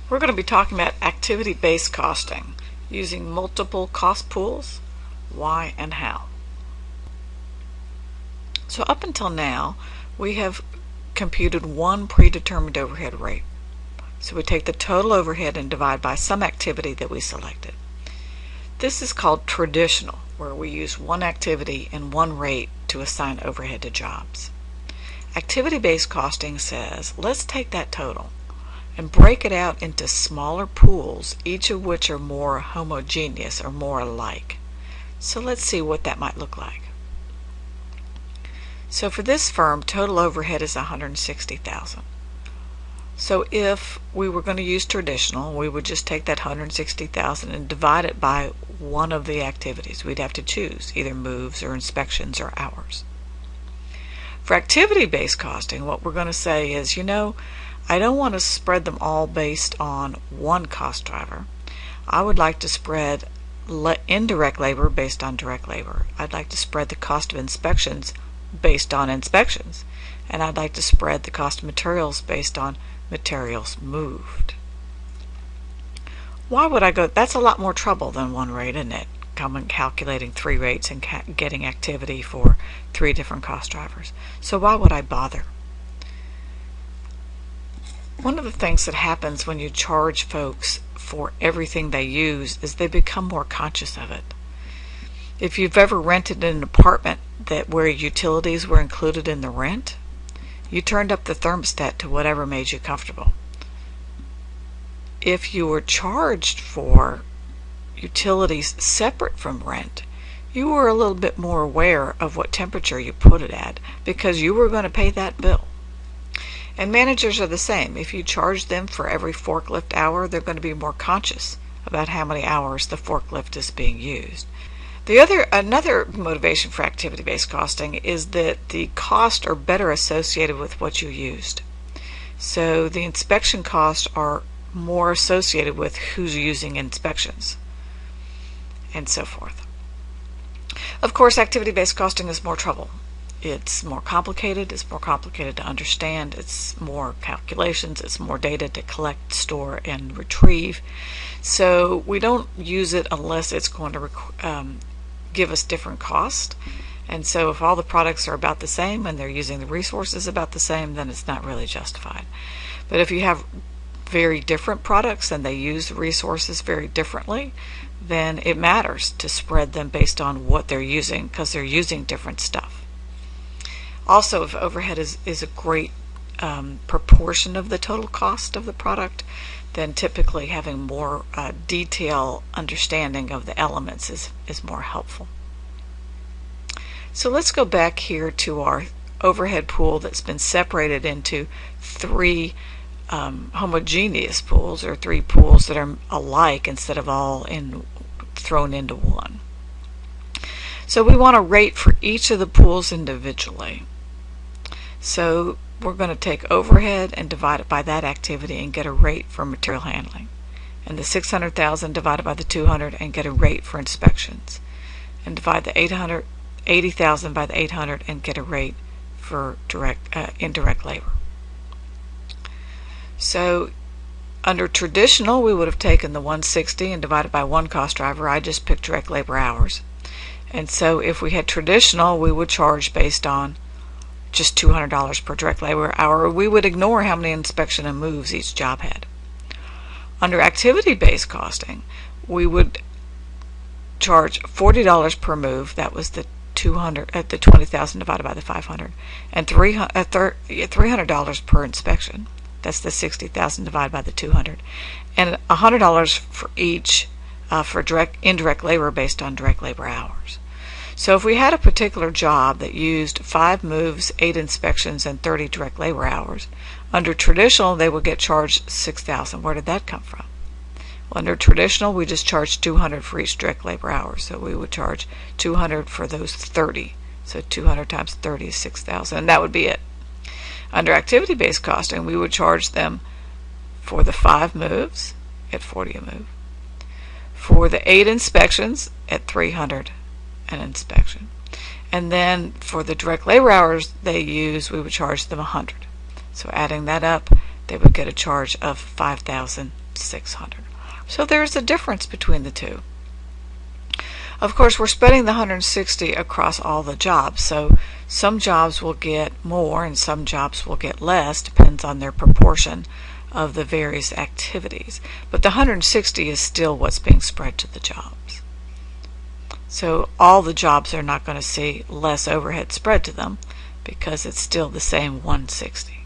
We're going to be talking about activity-based costing using multiple cost pools, why and how. So up until now, we have computed one predetermined overhead rate. So we take the total overhead and divide by some activity that we selected. This is called traditional, where we use one activity and one rate to assign overhead to jobs. Activity-based costing says, let's take that total and break it out into smaller pools, each of which are more homogeneous or more alike. So let's see what that might look like. So for this firm, total overhead is $160,000. So if we were going to use traditional, we would just take that $160,000 and divide it by one of the activities. We'd have to choose either moves or inspections or hours. For activity-based costing, what we're going to say is, I don't want to spread them all based on one cost driver. I would like to spread indirect labor based on direct labor. I'd like to spread the cost of inspections based on inspections. And I'd like to spread the cost of materials based on materials moved. Why would I go? That's a lot more trouble than one rate, isn't it? Calculating three rates and getting activity for three different cost drivers. So why would I bother? One of the things that happens when you charge folks for everything they use is they become more conscious of it. If you've ever rented an apartment where utilities were included in the rent, you turned up the thermostat to whatever made you comfortable. If you were charged for utilities separate from rent, you were a little bit more aware of what temperature you put it at because you were going to pay that bill. And managers are the same. If you charge them for every forklift hour, they're going to be more conscious about how many hours the forklift is being used. Another motivation for activity-based costing is that the costs are better associated with what you used. So the inspection costs are more associated with who's using inspections and so forth. Of course, activity-based costing is more trouble. It's more complicated to understand, it's more calculations, it's more data to collect, store, and retrieve. So we don't use it unless it's going to give us different costs. And so if all the products are about the same and they're using the resources about the same, then it's not really justified. But if you have very different products and they use the resources very differently, then it matters to spread them based on what they're using because they're using different stuff. Also, if overhead is a great proportion of the total cost of the product, then typically having more detailed understanding of the elements is more helpful. So let's go back here to our overhead pool that's been separated into three homogeneous pools, or three pools that are alike instead of all thrown into one. So we want to rate for each of the pools individually. So we're going to take overhead and divide it by that activity and get a rate for material handling. And the 600,000 divided by the 200 and get a rate for inspections. And divide the 80,000 by the 800 and get a rate for indirect labor. So under traditional, we would have taken the 160 and divided by one cost driver. I just picked direct labor hours. And so if we had traditional, we would charge based on just $200 per direct labor hour. We would ignore how many inspection and moves each job had. Under activity-based costing, we would charge $40 per move. That was the 20,000 divided by the 500, and $300 per inspection. That's the 60,000 divided by the 200, and $100 for each for indirect labor based on direct labor hours. So if we had a particular job that used 5 moves, 8 inspections, and 30 direct labor hours, under traditional they would get charged $6,000. Where did that come from? Well, under traditional we just charged $200 for each direct labor hour, so we would charge $200 for those 30. So 200 times 30 is $6,000, and that would be it. Under activity-based costing, we would charge them for the 5 moves at $40 a move, for the 8 inspections at $300 an inspection, and then for the direct labor hours they use, we would charge them $100. So adding that up, they would get a charge of $5,600. $600. So there's a difference between the two. Of course, we're spreading the 160 across all the jobs, so some jobs will get more and some jobs will get less, depends on their proportion of the various activities. But the 160 is still what's being spread to the jobs. So all the jobs are not going to see less overhead spread to them because it's still the same 160.